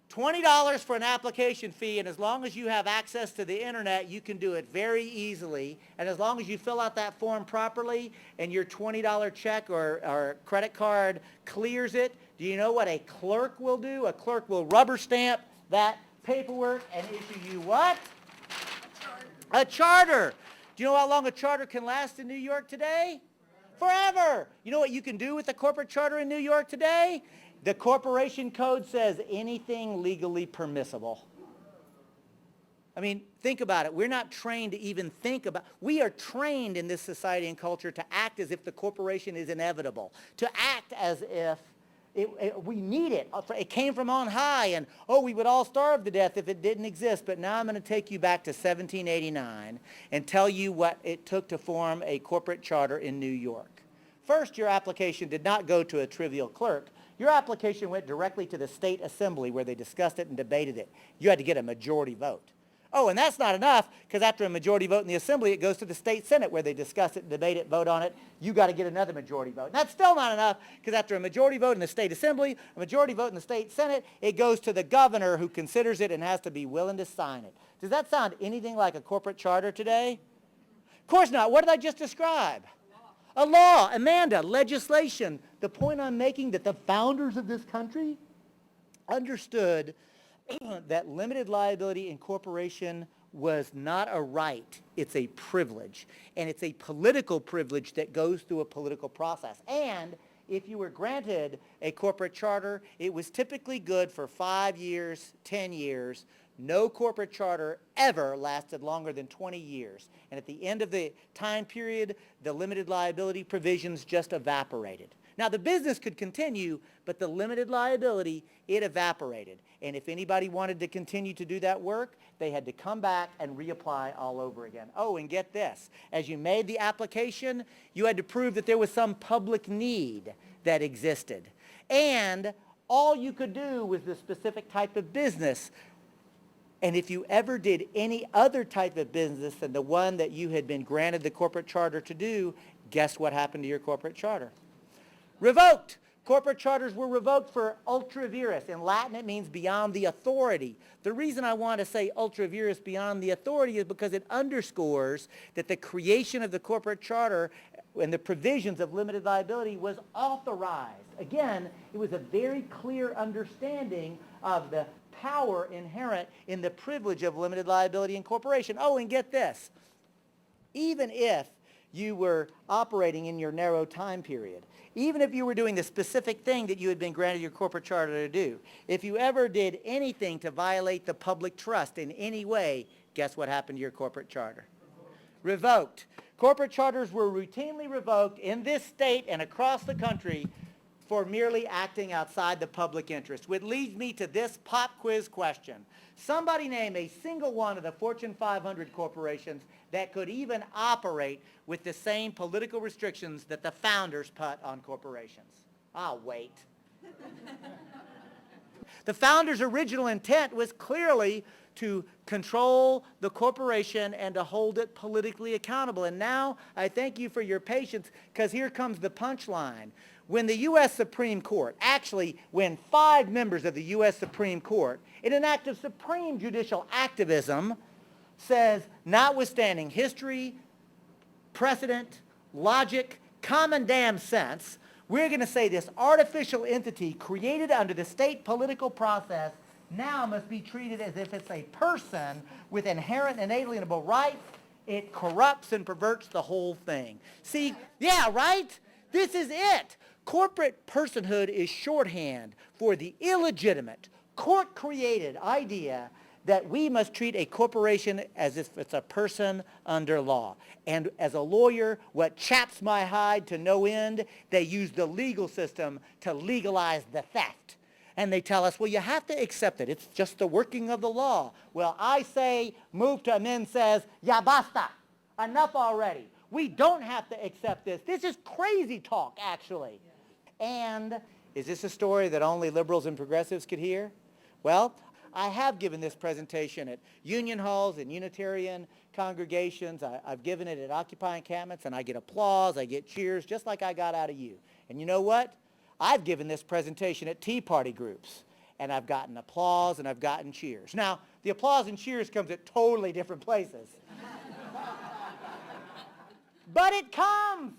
$20 for an application fee, and as long as you have access to the internet, you can do it very easily. And as long as you fill out that form properly and your $20 check or credit card clears it, do you know what a clerk will do? A clerk will rubber stamp that paperwork and issue you what? A charter. Do you know how long a charter can last in New York today? Forever. You know what you can do with a corporate charter in New York today? The corporation code says anything legally permissible. I mean, think about it. We're not trained to even think about, we are trained in this society and culture to act as if the corporation is inevitable, to act as if we need it. It came from on high, and we would all starve to death if it didn't exist. But now I'm going to take you back to 1789 and tell you what it took to form a corporate charter in New York. First, your application did not go to a trivial clerk. Your application went directly to the state assembly where they discussed it and debated it. You had to get a majority vote. Oh, and that's not enough, because after a majority vote in the assembly, it goes to the state senate where they discuss it, debate it, vote on it. You got to get another majority vote. And that's still not enough, because after a majority vote in the state assembly, a majority vote in the state senate, it goes to the governor who considers it and has to be willing to sign it. Does that sound anything like a corporate charter today? Of course not. What did I just describe? A law. Amanda, legislation. The point I'm making, that the founders of this country understood that limited liability incorporation was not a right, it's a privilege. And it's a political privilege that goes through a political process. And if you were granted a corporate charter, it was typically good for 5 years, 10 years. No corporate charter ever lasted longer than 20 years. And at the end of the time period, the limited liability provisions just evaporated. Now, the business could continue, but the limited liability, it evaporated. And if anybody wanted to continue to do that work, they had to come back and reapply all over again. Oh, and get this. As you made the application, you had to prove that there was some public need that existed. And all you could do was the specific type of business. And if you ever did any other type of business than the one that you had been granted the corporate charter to do, guess what happened to your corporate charter? Revoked. Corporate charters were revoked for ultra vires. In Latin, it means beyond the authority. The reason I want to say ultra vires, beyond the authority, is because it underscores that the creation of the corporate charter and the provisions of limited liability was authorized. Again, it was a very clear understanding of the power inherent in the privilege of limited liability incorporation. Oh, and get this. Even if you were operating in your narrow time period, even if you were doing the specific thing that you had been granted your corporate charter to do, if you ever did anything to violate the public trust in any way, guess what happened to your corporate charter? Revoked. Corporate charters were routinely revoked in this state and across the country for merely acting outside the public interest, which leads me to this pop quiz question. Somebody name a single one of the Fortune 500 corporations that could even operate with the same political restrictions that the founders put on corporations. I'll wait. The founders' original intent was clearly to control the corporation and to hold it politically accountable. And now I thank you for your patience, because here comes the punchline. When the U.S. Supreme Court, actually when 5 members of the U.S. Supreme Court, in an act of supreme judicial activism, says, notwithstanding history, precedent, logic, common damn sense, we're going to say this artificial entity created under the state political process now must be treated as if it's a person with inherent and inalienable rights. It corrupts and perverts the whole thing. See, yeah, right? This is it. Corporate personhood is shorthand for the illegitimate, court-created idea that we must treat a corporation as if it's a person under law. And as a lawyer, what chaps my hide to no end, they use the legal system to legalize the theft. And they tell us, well, you have to accept it. It's just the working of the law. Well, I say, move to amend says, ya basta. Enough already. We don't have to accept this. This is crazy talk, actually. And is this a story that only liberals and progressives could hear? Well, I have given this presentation at union halls and Unitarian congregations. I've given it at Occupy encampments, and I get applause, I get cheers, just like I got out of you. And you know what? I've given this presentation at Tea Party groups, and I've gotten applause and I've gotten cheers. Now, the applause and cheers comes at totally different places. But it comes.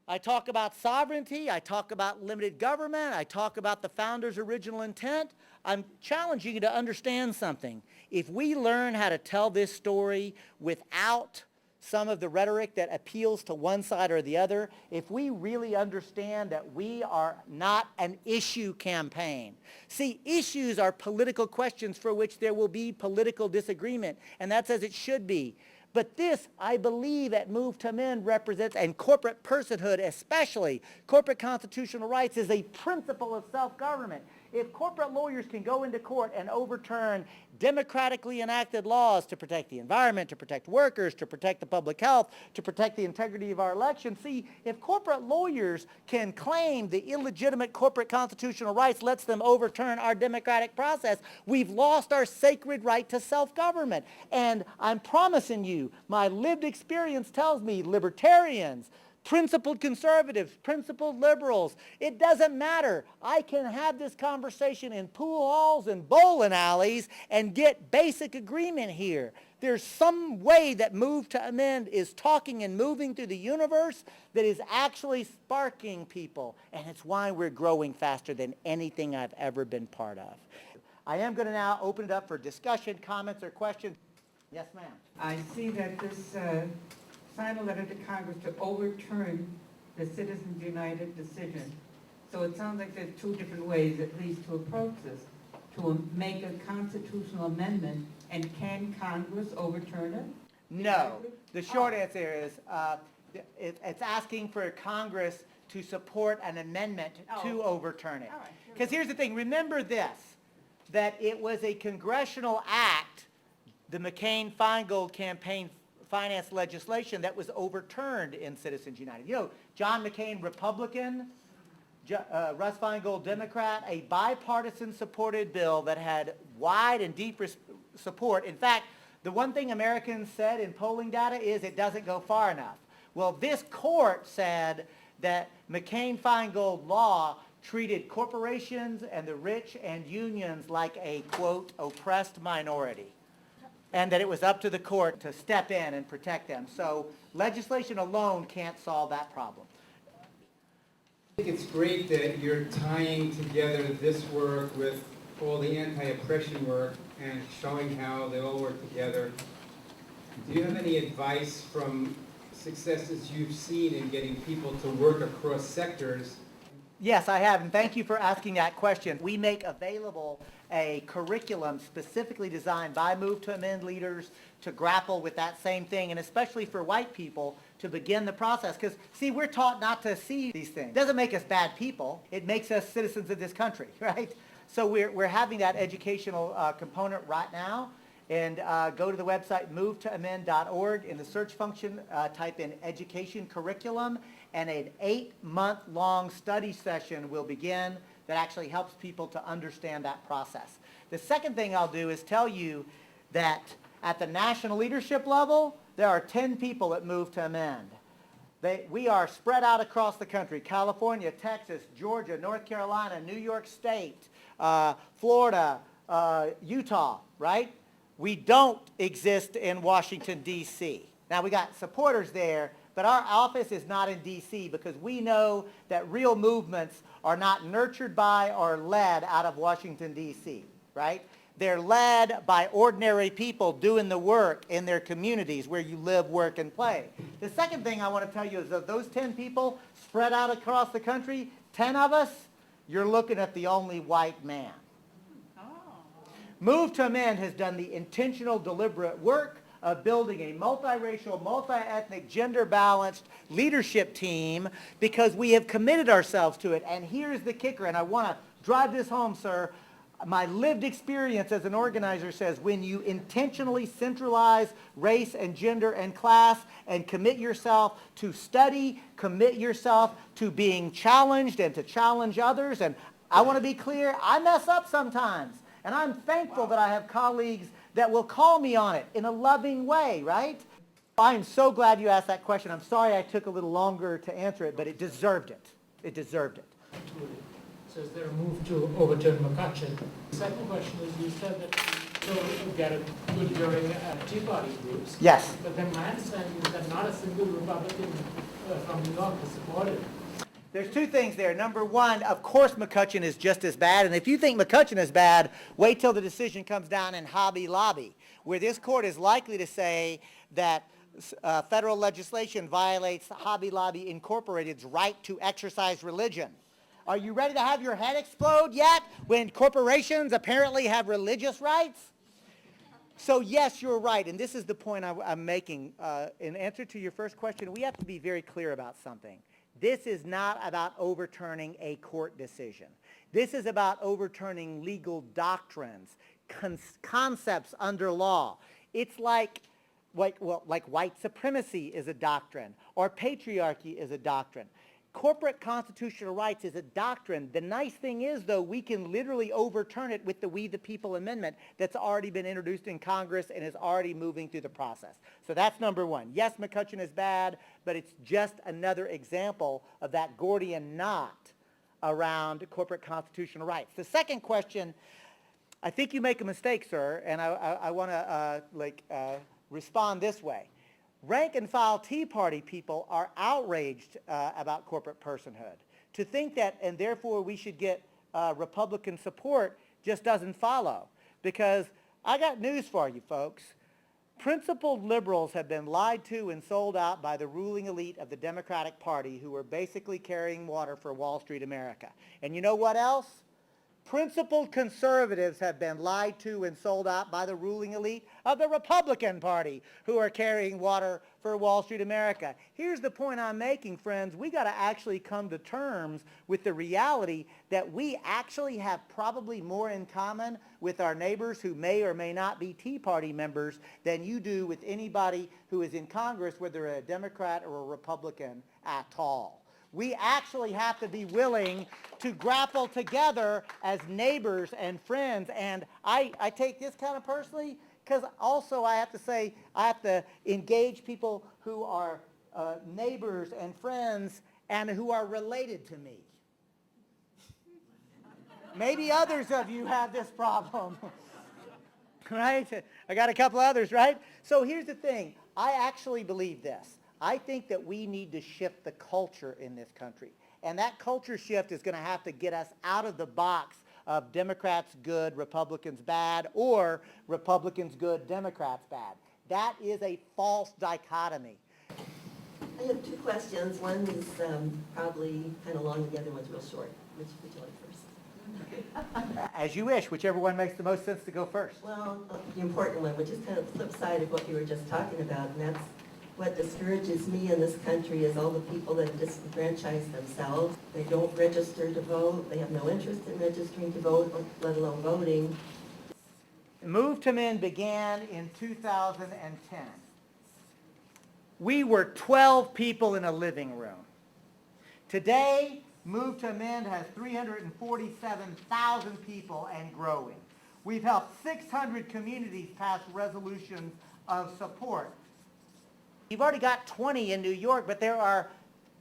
I talk about sovereignty, I talk about limited government, I talk about the founders' original intent. I'm challenging you to understand something. If we learn how to tell this story without some of the rhetoric that appeals to one side or the other, if we really understand that we are not an issue campaign. See, issues are political questions for which there will be political disagreement, and that's as it should be. But this, I believe, at Move to Amend represents, and corporate personhood especially, corporate constitutional rights is a principle of self-government. If corporate lawyers can go into court and overturn democratically enacted laws to protect the environment, to protect workers, to protect the public health, to protect the integrity of our elections, see, if corporate lawyers can claim the illegitimate corporate constitutional rights lets them overturn our democratic process, we've lost our sacred right to self-government. And I'm promising you, my lived experience tells me libertarians, principled conservatives, principled liberals, it doesn't matter. I can have this conversation in pool halls and bowling alleys and get basic agreement here. There's some way that Move to Amend is talking and moving through the universe that is actually sparking people, and it's why we're growing faster than anything I've ever been part of. I am going to now open it up for discussion, comments, or questions. Yes, ma'am. I see that this sign a letter to Congress to overturn the Citizens United decision. So it sounds like there's 2 different ways, at least, to approach this. To make a constitutional amendment, and can Congress overturn it? No. The short answer is it's asking for Congress to support an amendment to overturn it. Because here's the thing. Remember this, that it was a congressional act, the McCain-Feingold campaign finance legislation, that was overturned in Citizens United. You know, John McCain, Republican, Russ Feingold, Democrat, a bipartisan supported bill that had wide and deep support. In fact, the one thing Americans said in polling data is it doesn't go far enough. Well, this court said that McCain-Feingold law treated corporations and the rich and unions like a, quote, oppressed minority, and that it was up to the court to step in and protect them. So legislation alone can't solve that problem. I think it's great that you're tying together this work with all the anti-oppression work and showing how they all work together. Do you have any advice from successes you've seen in getting people to work across sectors? Yes, I have, and thank you for asking that question. We make available a curriculum specifically designed by Move to Amend leaders to grapple with that same thing, and especially for white people to begin the process. Because, see, we're taught not to see these things. It doesn't make us bad people. It makes us citizens of this country, right? So we're having that educational component right now. And go to the website movetoamend.org. In the search function, type in education curriculum, and an 8-month-long study session will begin that actually helps people to understand that process. The second thing I'll do is tell you that at the national leadership level, there are 10 people at Move to Amend. We are spread out across the country: California, Texas, Georgia, North Carolina, New York State, Florida, Utah, right? We don't exist in Washington, D.C. Now, we got supporters there, but our office is not in D.C. because we know that real movements are not nurtured by or led out of Washington, D.C., right? They're led by ordinary people doing the work in their communities where you live, work, and play. The second thing I want to tell you is that those 10 people spread out across the country, 10 of us, you're looking at the only white man. Move to Amend has done the intentional, deliberate work of building a multiracial, multi-ethnic, gender-balanced leadership team because we have committed ourselves to it. And here's the kicker, and I want to drive this home, sir. My lived experience as an organizer says when you intentionally centralize race and gender and class and commit yourself to study, commit yourself to being challenged and to challenge others, and I want to be clear, I mess up sometimes. And I'm thankful that I have colleagues that will call me on it in a loving way, right? I'm so glad you asked that question. I'm sorry I took a little longer to answer it, but it deserved it. It deserved it. So is there a move to overturn McCutcheon? The second question is, you said that you'll get a good hearing at Tea Party groups. Yes. But then my understanding is that not a single Republican from New York has supported it. There's two things there. Number one, of course McCutcheon is just as bad, and if you think McCutcheon is bad, wait till the decision comes down in Hobby Lobby, where this court is likely to say that federal legislation violates Hobby Lobby Incorporated's right to exercise religion. Are you ready to have your head explode yet when corporations apparently have religious rights? So yes, you're right, and this is the point I'm making. In answer to your first question, we have to be very clear about something. This is not about overturning a court decision. This is about overturning legal doctrines, concepts under law. It's like white supremacy is a doctrine, or patriarchy is a doctrine. Corporate constitutional rights is a doctrine. The nice thing is, though, we can literally overturn it with the We the People Amendment that's already been introduced in Congress and is already moving through the process. So that's number one. Yes, McCutcheon is bad, but it's just another example of that Gordian knot around corporate constitutional rights. The second question, I think you make a mistake, sir, and I want to respond this way. Rank and file Tea Party people are outraged about corporate personhood. To think that, and therefore we should get Republican support, just doesn't follow. Because I got news for you, folks. Principled liberals have been lied to and sold out by the ruling elite of the Democratic Party, who are basically carrying water for Wall Street America. And you know what else? Principled conservatives have been lied to and sold out by the ruling elite of the Republican Party, who are carrying water for Wall Street America. Here's the point I'm making, friends. We got to actually come to terms with the reality that we actually have probably more in common with our neighbors who may or may not be Tea Party members than you do with anybody who is in Congress, whether a Democrat or a Republican at all. We actually have to be willing to grapple together as neighbors and friends. And I take this kind of personally because also I have to say I have to engage people who are neighbors and friends and who are related to me. Maybe others of you have this problem, right? I got a couple others, right? So here's the thing. I actually believe this. I think that we need to shift the culture in this country. And that culture shift is going to have to get us out of the box of Democrats good, Republicans bad, or Republicans good, Democrats bad. That is a false dichotomy. I have two questions. One is probably kind of long, and the other one's real short. Which would you like first? As you wish, whichever one makes the most sense to go first. Well, the important one, which is kind of the flip side of what you were just talking about, and that's what discourages me in this country is all the people that disenfranchise themselves. They don't register to vote. They have no interest in registering to vote, let alone voting. Move to Men began in 2010. We were 12 people in a living room. Today, Move to Amend has 347,000 people and growing. We've helped 600 communities pass resolutions of support. You've already got 20 in New York, but there are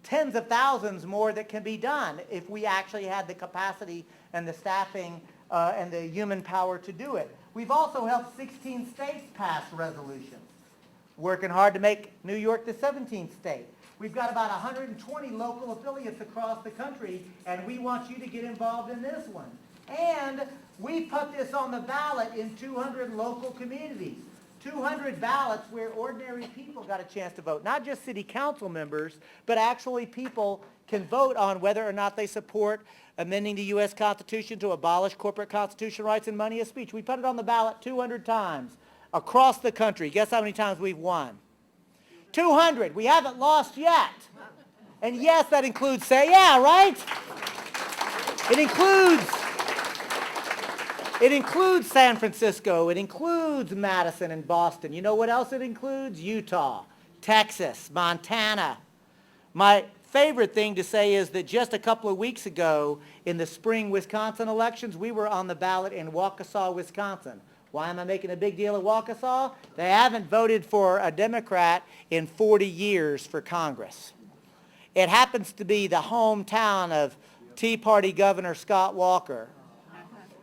tens of thousands more that can be done if we actually had the capacity and the staffing and the human power to do it. We've also helped 16 states pass resolutions, working hard to make New York the 17th state. We've got about 120 local affiliates across the country, and we want you to get involved in this one. And we put this on the ballot in 200 local communities. 200 ballots where ordinary people got a chance to vote. Not just city council members, but actually people can vote on whether or not they support amending the U.S. Constitution to abolish corporate constitutional rights and money of speech. We put it on the ballot 200 times across the country. Guess how many times we've won? 200. We haven't lost yet. And yes, that includes, say, yeah, right? It includes San Francisco. It includes Madison and Boston. You know what else it includes? Utah, Texas, Montana. My favorite thing to say is that just a couple of weeks ago in the spring Wisconsin elections, we were on the ballot in Waukesha, Wisconsin. Why am I making a big deal of Waukesha? They haven't voted for a Democrat in 40 years for Congress. It happens to be the hometown of Tea Party Governor Scott Walker.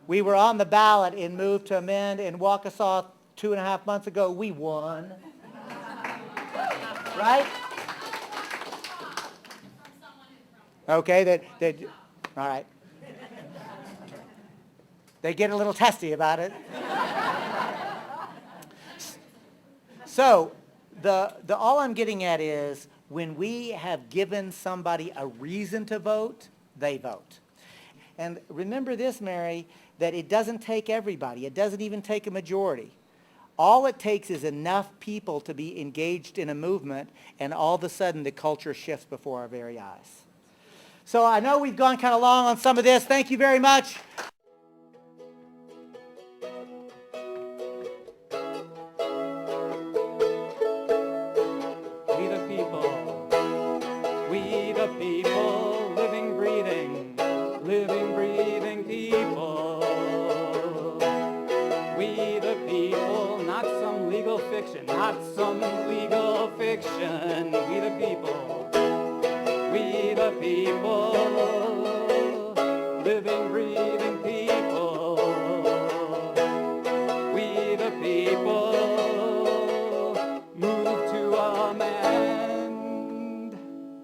We were on the ballot in Move to Amend in Waukesha 2.5 months ago. We won. Right? Okay, all right. They get a little testy about it. So, all I'm getting at is when we have given somebody a reason to vote, they vote. And remember this, Mary, that it doesn't take everybody. It doesn't even take a majority. All it takes is enough people to be engaged in a movement, and all of a sudden the culture shifts before our very eyes. So I know we've gone kind of long on some of this. Thank you very much.